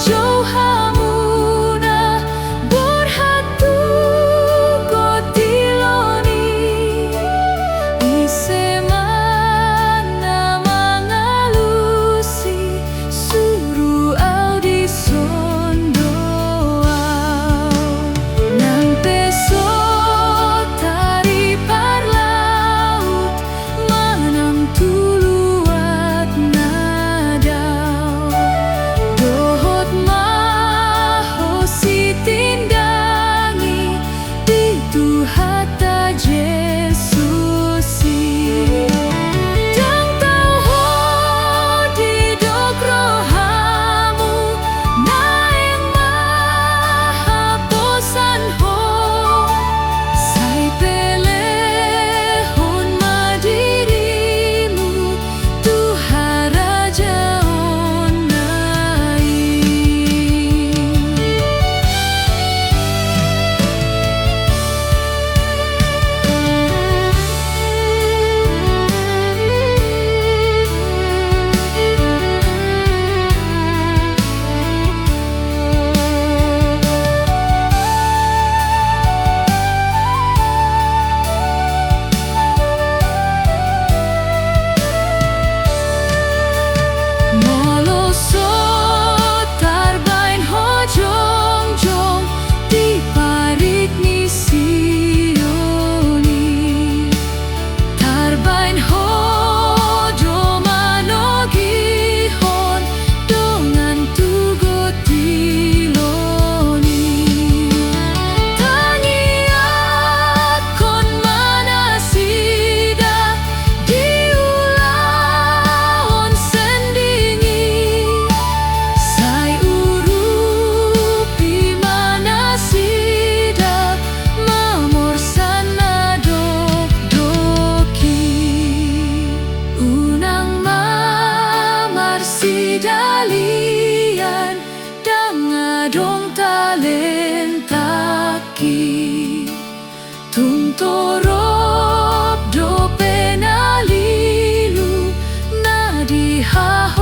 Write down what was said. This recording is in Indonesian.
jong hamuna borhatu kotiloni isemana mangalusi suru audison doa nang peso tari parlaut manang tuluat nadau dohot maho si tindangi itu hata Jesusi dang tau ho di dokro hamu naeng maha posan ho sai pelehon madirimu Tuhan Raja onai. Molosot tarbain ho jong-jong di parit ni Sioni tarbain ho domano gihon dongan tugo tiloni tangiat kon mana sida diulaon sendingi sai urupi mana sida mamor sana dok-doki unang mamar sida lian dangadong talentaki tuntorop do penalilu nadihaho